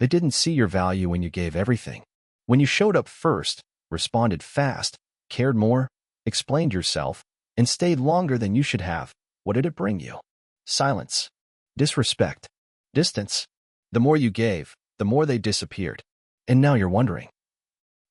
They didn't see your value when you gave everything. When you showed up first, responded fast, cared more, explained yourself, and stayed longer than you should have, what did it bring you? Silence. Disrespect. Distance. The more you gave, the more they disappeared. And now you're wondering,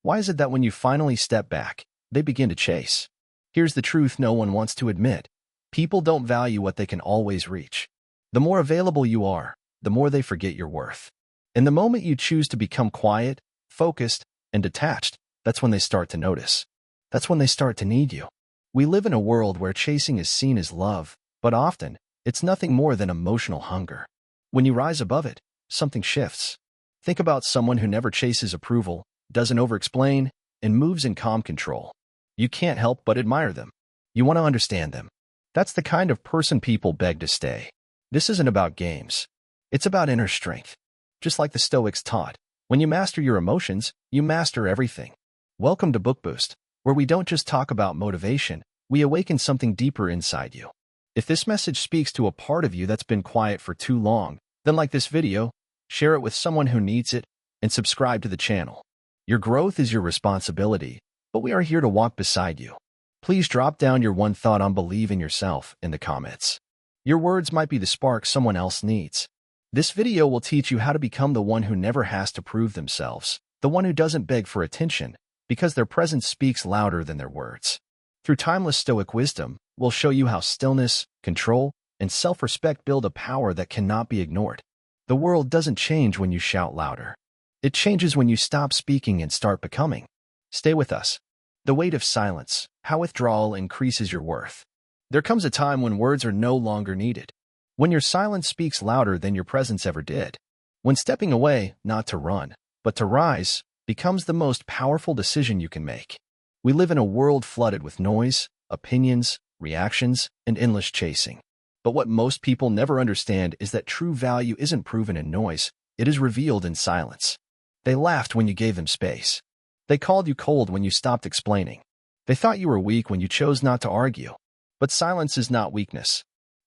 why is it that when you finally step back, they begin to chase? Here's the truth no one wants to admit. People don't value what they can always reach. The more available you are, the more they forget your worth. And the moment you choose to become quiet, focused, and detached, that's when they start to notice. That's when they start to need you. We live in a world where chasing is seen as love, but often, it's nothing more than emotional hunger. When you rise above it, something shifts. Think about someone who never chases approval, doesn't over-explain, and moves in calm control. You can't help but admire them. You want to understand them. That's the kind of person people beg to stay. This isn't about games. It's about inner strength. Just like the Stoics taught, when you master your emotions, you master everything. Welcome to Book Boost, where we don't just talk about motivation, we awaken something deeper inside you. If this message speaks to a part of you that's been quiet for too long, then like this video, share it with someone who needs it, and subscribe to the channel. Your growth is your responsibility, but we are here to walk beside you. Please drop down your one thought on believe in yourself in the comments. Your words might be the spark someone else needs. This video will teach you how to become the one who never has to prove themselves, the one who doesn't beg for attention, because their presence speaks louder than their words. Through timeless Stoic wisdom, we'll show you how stillness, control, and self-respect build a power that cannot be ignored. The world doesn't change when you shout louder. It changes when you stop speaking and start becoming. Stay with us. The weight of silence, how withdrawal increases your worth. There comes a time when words are no longer needed. When your silence speaks louder than your presence ever did. When stepping away, not to run, but to rise, becomes the most powerful decision you can make. We live in a world flooded with noise, opinions, reactions, and endless chasing. But what most people never understand is that true value isn't proven in noise, it is revealed in silence. They laughed when you gave them space. They called you cold when you stopped explaining. They thought you were weak when you chose not to argue. But silence is not weakness.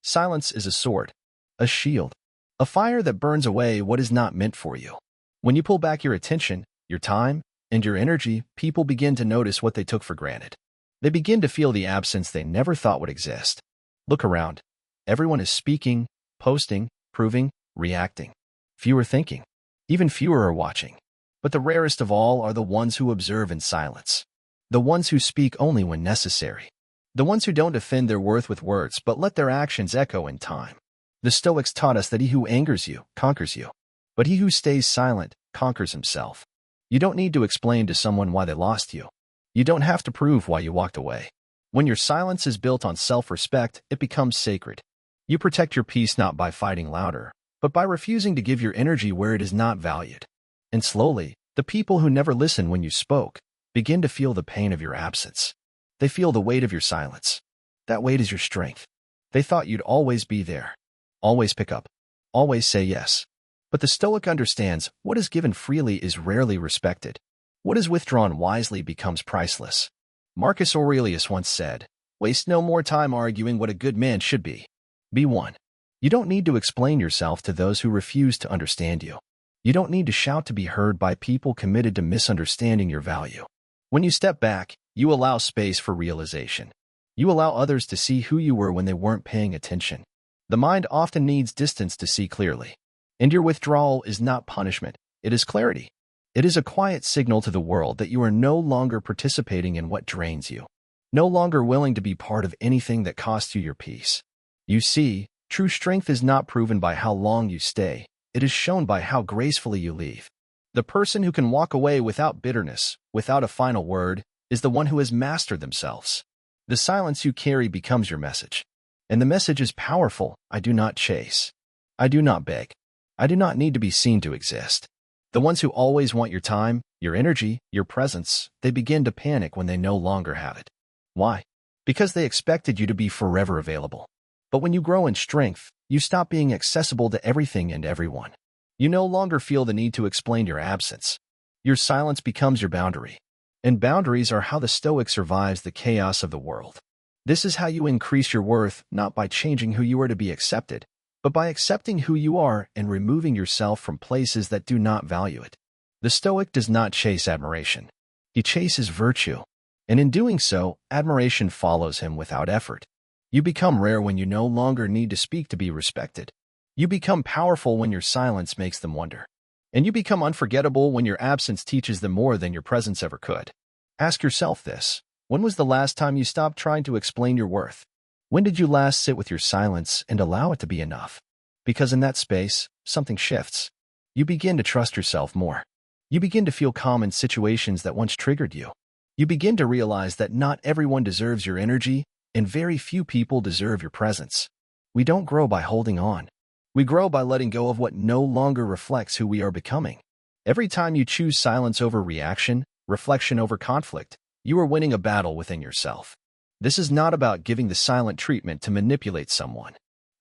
Silence is a sword, a shield, a fire that burns away what is not meant for you. When you pull back your attention, your time, and your energy, people begin to notice what they took for granted. They begin to feel the absence they never thought would exist. Look around. Everyone is speaking, posting, proving, reacting. Few are thinking. Even fewer are watching. But the rarest of all are the ones who observe in silence. The ones who speak only when necessary. The ones who don't defend their worth with words but let their actions echo in time. The Stoics taught us that he who angers you conquers you. But he who stays silent conquers himself. You don't need to explain to someone why they lost you. You don't have to prove why you walked away. When your silence is built on self-respect, it becomes sacred. You protect your peace not by fighting louder, but by refusing to give your energy where it is not valued. And slowly, the people who never listened when you spoke begin to feel the pain of your absence. They feel the weight of your silence. That weight is your strength. They thought you'd always be there. Always pick up. Always say yes. But the Stoic understands what is given freely is rarely respected. What is withdrawn wisely becomes priceless. Marcus Aurelius once said, "Waste no more time arguing what a good man should be. Be one." You don't need to explain yourself to those who refuse to understand you. You don't need to shout to be heard by people committed to misunderstanding your value. When you step back, you allow space for realization. You allow others to see who you were when they weren't paying attention. The mind often needs distance to see clearly. And your withdrawal is not punishment, it is clarity. It is a quiet signal to the world that you are no longer participating in what drains you. No longer willing to be part of anything that costs you your peace. You see, true strength is not proven by how long you stay. It is shown by how gracefully you leave. The person who can walk away without bitterness, without a final word, is the one who has mastered themselves. The silence you carry becomes your message. And the message is powerful. I do not chase. I do not beg. I do not need to be seen to exist. The ones who always want your time, your energy, your presence, they begin to panic when they no longer have it. Why? Because they expected you to be forever available. But when you grow in strength, you stop being accessible to everything and everyone. You no longer feel the need to explain your absence. Your silence becomes your boundary. And boundaries are how the Stoic survives the chaos of the world. This is how you increase your worth, not by changing who you are to be accepted, but by accepting who you are and removing yourself from places that do not value it. The Stoic does not chase admiration. He chases virtue, and in doing so, admiration follows him without effort. You become rare when you no longer need to speak to be respected. You become powerful when your silence makes them wonder. And you become unforgettable when your absence teaches them more than your presence ever could. Ask yourself this: when was the last time you stopped trying to explain your worth? When did you last sit with your silence and allow it to be enough? Because in that space, something shifts. You begin to trust yourself more. You begin to feel calm in situations that once triggered you. You begin to realize that not everyone deserves your energy, and very few people deserve your presence. We don't grow by holding on. We grow by letting go of what no longer reflects who we are becoming. Every time you choose silence over reaction, reflection over conflict, you are winning a battle within yourself. This is not about giving the silent treatment to manipulate someone.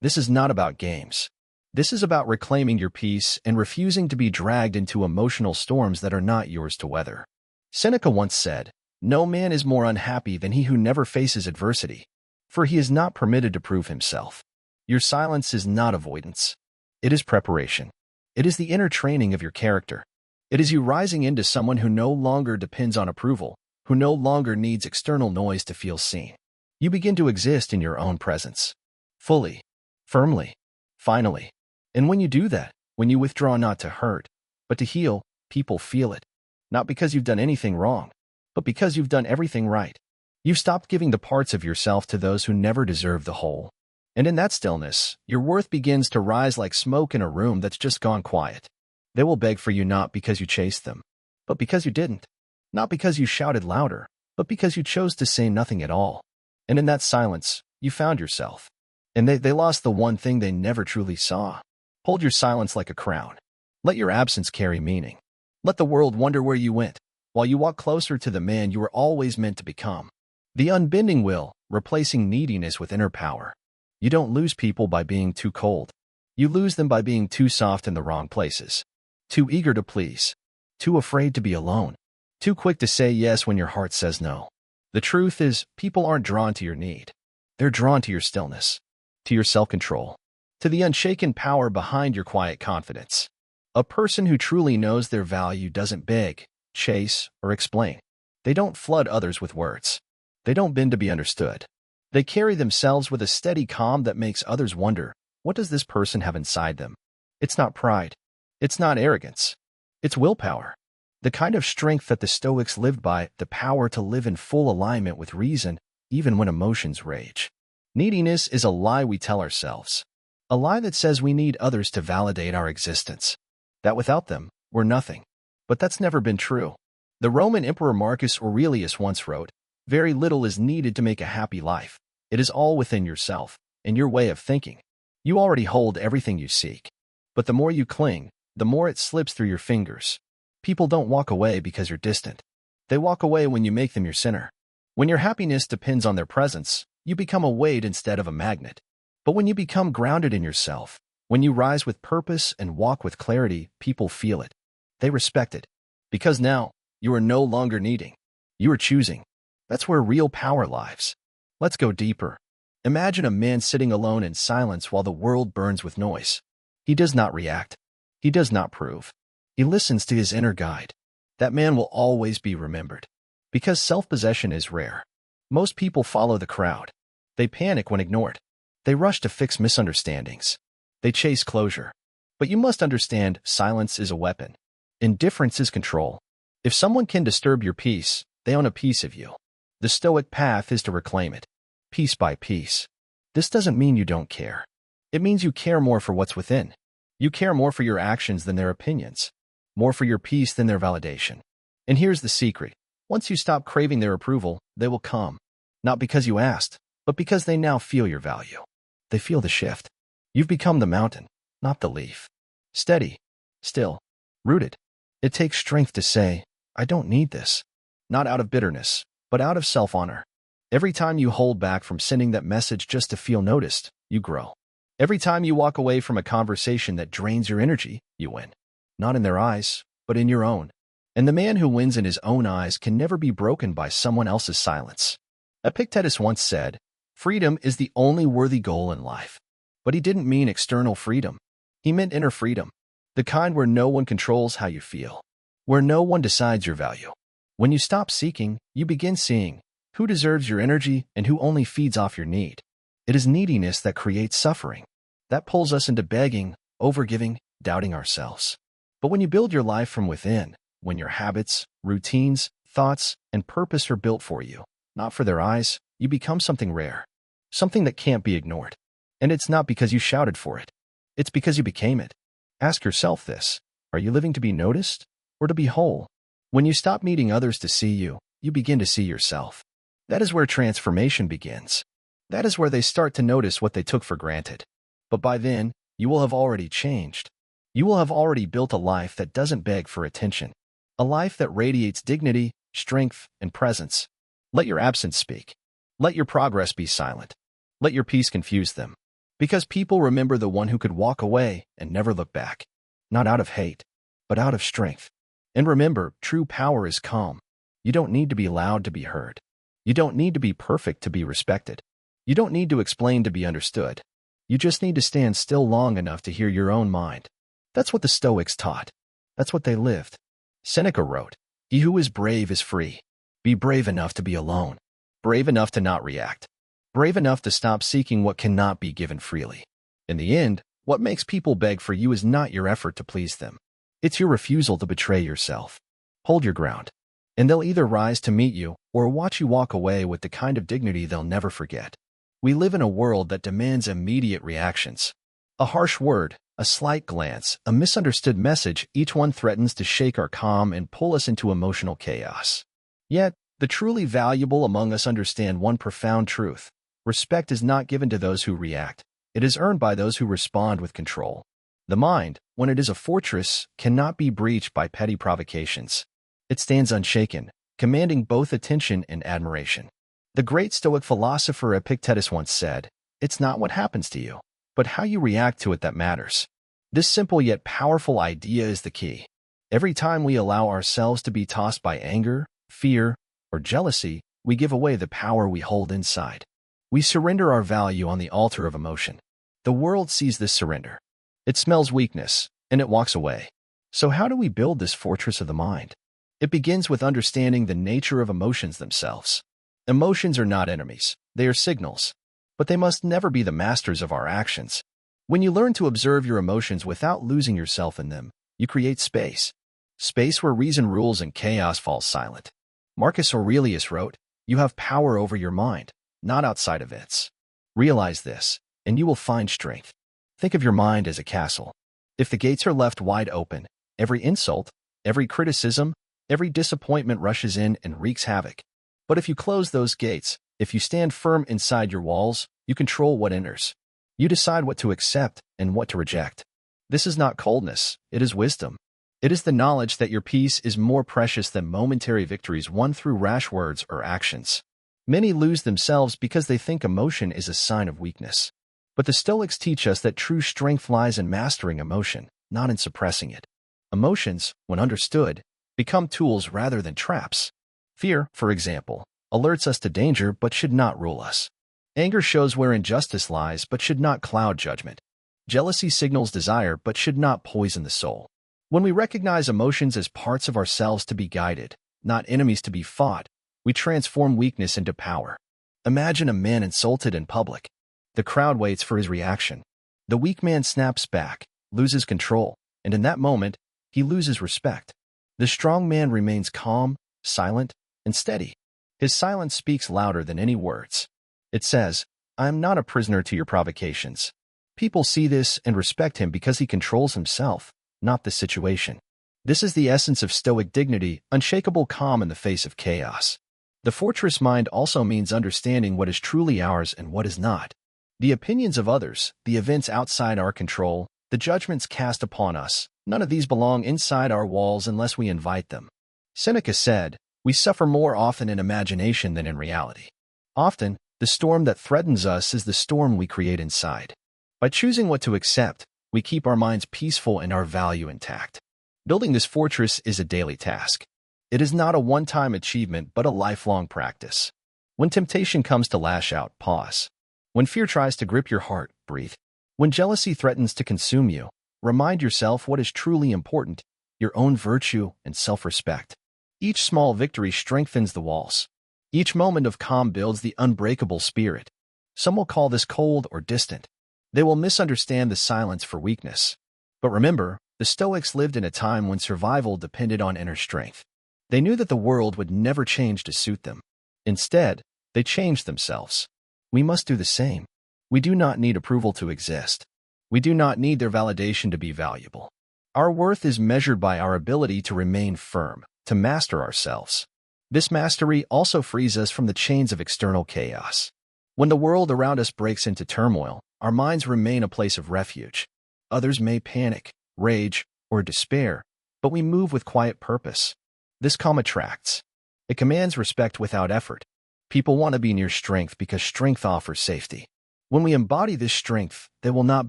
This is not about games. This is about reclaiming your peace and refusing to be dragged into emotional storms that are not yours to weather. Seneca once said, "No man is more unhappy than he who never faces adversity, for he is not permitted to prove himself." Your silence is not avoidance. It is preparation. It is the inner training of your character. It is you rising into someone who no longer depends on approval, who no longer needs external noise to feel seen. You begin to exist in your own presence. Fully. Firmly. Finally. And when you do that, when you withdraw not to hurt, but to heal, people feel it. Not because you've done anything wrong, but because you've done everything right. You've stopped giving the parts of yourself to those who never deserve the whole. And in that stillness, your worth begins to rise like smoke in a room that's just gone quiet. They will beg for you not because you chased them, but because you didn't. Not because you shouted louder, but because you chose to say nothing at all. And in that silence, you found yourself. And they lost the one thing they never truly saw. Hold your silence like a crown. Let your absence carry meaning. Let the world wonder where you went, while you walk closer to the man you were always meant to become. The unbending will, replacing neediness with inner power. You don't lose people by being too cold. You lose them by being too soft in the wrong places. Too eager to please. Too afraid to be alone. Too quick to say yes when your heart says no. The truth is, people aren't drawn to your need. They're drawn to your stillness, to your self-control, to the unshaken power behind your quiet confidence. A person who truly knows their value doesn't beg, chase, or explain. They don't flood others with words. They don't bend to be understood. They carry themselves with a steady calm that makes others wonder, what does this person have inside them? It's not pride. It's not arrogance. It's willpower. The kind of strength that the Stoics lived by, the power to live in full alignment with reason, even when emotions rage. Neediness is a lie we tell ourselves. A lie that says we need others to validate our existence. That without them, we're nothing. But that's never been true. The Roman Emperor Marcus Aurelius once wrote, "Very little is needed to make a happy life. It is all within yourself, and your way of thinking. You already hold everything you seek. But the more you cling, the more it slips through your fingers. People don't walk away because you're distant. They walk away when you make them your center. When your happiness depends on their presence, you become a weight instead of a magnet. But when you become grounded in yourself, when you rise with purpose and walk with clarity, people feel it. They respect it. Because now, you are no longer needing. You are choosing. That's where real power lies. Let's go deeper. Imagine a man sitting alone in silence while the world burns with noise. He does not react. He does not prove. He listens to his inner guide. That man will always be remembered. Because self-possession is rare. Most people follow the crowd. They panic when ignored. They rush to fix misunderstandings. They chase closure. But you must understand, silence is a weapon. Indifference is control. If someone can disturb your peace, they own a piece of you. The Stoic path is to reclaim it, piece by piece. This doesn't mean you don't care. It means you care more for what's within. You care more for your actions than their opinions, more for your peace than their validation. And here's the secret. Once you stop craving their approval, they will come. Not because you asked, but because they now feel your value. They feel the shift. You've become the mountain, not the leaf. Steady, still, rooted. It takes strength to say, I don't need this. Not out of bitterness, but out of self-honor. Every time you hold back from sending that message just to feel noticed, you grow. Every time you walk away from a conversation that drains your energy, you win. Not in their eyes, but in your own. And the man who wins in his own eyes can never be broken by someone else's silence. Epictetus once said, "Freedom is the only worthy goal in life." But he didn't mean external freedom. He meant inner freedom, the kind where no one controls how you feel, where no one decides your value. When you stop seeking, you begin seeing who deserves your energy and who only feeds off your need. It is neediness that creates suffering. That pulls us into begging, overgiving, doubting ourselves. But when you build your life from within, when your habits, routines, thoughts, and purpose are built for you, not for their eyes, you become something rare, something that can't be ignored. And it's not because you shouted for it. It's because you became it. Ask yourself this: are you living to be noticed or to be whole? When you stop needing others to see you, you begin to see yourself. That is where transformation begins. That is where they start to notice what they took for granted. But by then, you will have already changed. You will have already built a life that doesn't beg for attention. A life that radiates dignity, strength, and presence. Let your absence speak. Let your progress be silent. Let your peace confuse them. Because people remember the one who could walk away and never look back. Not out of hate, but out of strength. And remember, true power is calm. You don't need to be loud to be heard. You don't need to be perfect to be respected. You don't need to explain to be understood. You just need to stand still long enough to hear your own mind. That's what the Stoics taught. That's what they lived. Seneca wrote, "He who is brave is free. Be brave enough to be alone. Brave enough to not react. Brave enough to stop seeking what cannot be given freely." In the end, what makes people beg for you is not your effort to please them. It's your refusal to betray yourself. Hold your ground, and they'll either rise to meet you or watch you walk away with the kind of dignity they'll never forget. We live in a world that demands immediate reactions. A harsh word, a slight glance, a misunderstood message, each one threatens to shake our calm and pull us into emotional chaos. Yet, the truly valuable among us understand one profound truth. Respect is not given to those who react. It is earned by those who respond with control. The mind, when it is a fortress, cannot be breached by petty provocations. It stands unshaken, commanding both attention and admiration. The great Stoic philosopher Epictetus once said, "It's not what happens to you, but how you react to it that matters." This simple yet powerful idea is the key. Every time we allow ourselves to be tossed by anger, fear, or jealousy, we give away the power we hold inside. We surrender our value on the altar of emotion. The world sees this surrender. It smells weakness, and it walks away. So how do we build this fortress of the mind? It begins with understanding the nature of emotions themselves. Emotions are not enemies, they are signals. But they must never be the masters of our actions. When you learn to observe your emotions without losing yourself in them, you create space. Space where reason rules and chaos falls silent. Marcus Aurelius wrote, "You have power over your mind, not outside events." Realize this, and you will find strength. Think of your mind as a castle. If the gates are left wide open, every insult, every criticism, every disappointment rushes in and wreaks havoc. But if you close those gates, if you stand firm inside your walls, you control what enters. You decide what to accept and what to reject. This is not coldness, it is wisdom. It is the knowledge that your peace is more precious than momentary victories won through rash words or actions. Many lose themselves because they think emotion is a sign of weakness. But the Stoics teach us that true strength lies in mastering emotion, not in suppressing it. Emotions, when understood, become tools rather than traps. Fear, for example, alerts us to danger but should not rule us. Anger shows where injustice lies but should not cloud judgment. Jealousy signals desire but should not poison the soul. When we recognize emotions as parts of ourselves to be guided, not enemies to be fought, we transform weakness into power. Imagine a man insulted in public. The crowd waits for his reaction. The weak man snaps back, loses control, and in that moment, he loses respect. The strong man remains calm, silent, and steady. His silence speaks louder than any words. It says, "I am not a prisoner to your provocations." People see this and respect him because he controls himself, not the situation. This is the essence of Stoic dignity, unshakable calm in the face of chaos. The fortress mind also means understanding what is truly ours and what is not. The opinions of others, the events outside our control, the judgments cast upon us, none of these belong inside our walls unless we invite them. Seneca said, "We suffer more often in imagination than in reality." Often, the storm that threatens us is the storm we create inside. By choosing what to accept, we keep our minds peaceful and our value intact. Building this fortress is a daily task. It is not a one-time achievement but a lifelong practice. When temptation comes to lash out, pause. When fear tries to grip your heart, breathe. When jealousy threatens to consume you, remind yourself what is truly important, your own virtue and self-respect. Each small victory strengthens the walls. Each moment of calm builds the unbreakable spirit. Some will call this cold or distant. They will misunderstand the silence for weakness. But remember, the Stoics lived in a time when survival depended on inner strength. They knew that the world would never change to suit them. Instead, they changed themselves. We must do the same. We do not need approval to exist. We do not need their validation to be valuable. Our worth is measured by our ability to remain firm, to master ourselves. This mastery also frees us from the chains of external chaos. When the world around us breaks into turmoil, our minds remain a place of refuge. Others may panic, rage, or despair, but we move with quiet purpose. This calm attracts. It commands respect without effort. People want to be near strength because strength offers safety. When we embody this strength, they will not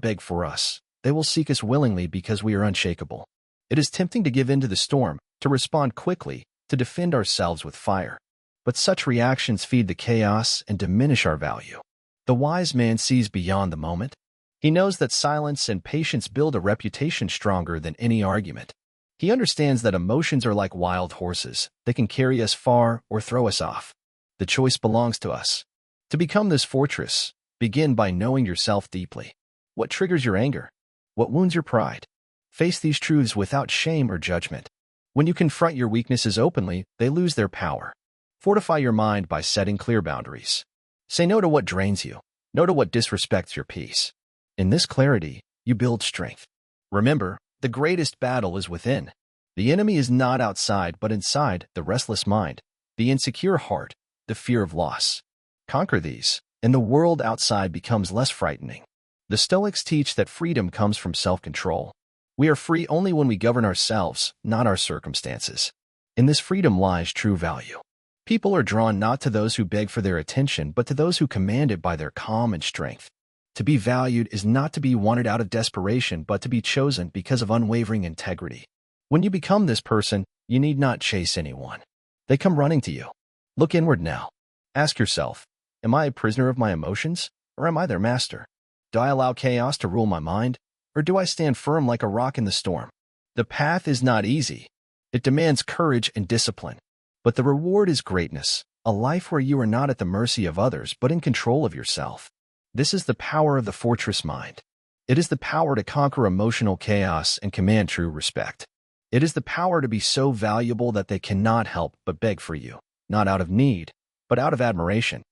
beg for us. They will seek us willingly because we are unshakable. It is tempting to give in to the storm, to respond quickly, to defend ourselves with fire. But such reactions feed the chaos and diminish our value. The wise man sees beyond the moment. He knows that silence and patience build a reputation stronger than any argument. He understands that emotions are like wild horses. They can carry us far or throw us off. The choice belongs to us. To become this fortress, begin by knowing yourself deeply. What triggers your anger? What wounds your pride? Face these truths without shame or judgment. When you confront your weaknesses openly, they lose their power. Fortify your mind by setting clear boundaries. Say no to what drains you. No to what disrespects your peace. In this clarity, you build strength. Remember, the greatest battle is within. The enemy is not outside, but inside: the restless mind, the insecure heart, the fear of loss. Conquer these, and the world outside becomes less frightening. The Stoics teach that freedom comes from self-control. We are free only when we govern ourselves, not our circumstances. In this freedom lies true value. People are drawn not to those who beg for their attention, but to those who command it by their calm and strength. To be valued is not to be wanted out of desperation, but to be chosen because of unwavering integrity. When you become this person, you need not chase anyone. They come running to you. Look inward now. Ask yourself, am I a prisoner of my emotions, or am I their master? Do I allow chaos to rule my mind, or do I stand firm like a rock in the storm? The path is not easy. It demands courage and discipline. But the reward is greatness, a life where you are not at the mercy of others, but in control of yourself. This is the power of the fortress mind. It is the power to conquer emotional chaos and command true respect. It is the power to be so valuable that they cannot help but beg for you, not out of need, but out of admiration.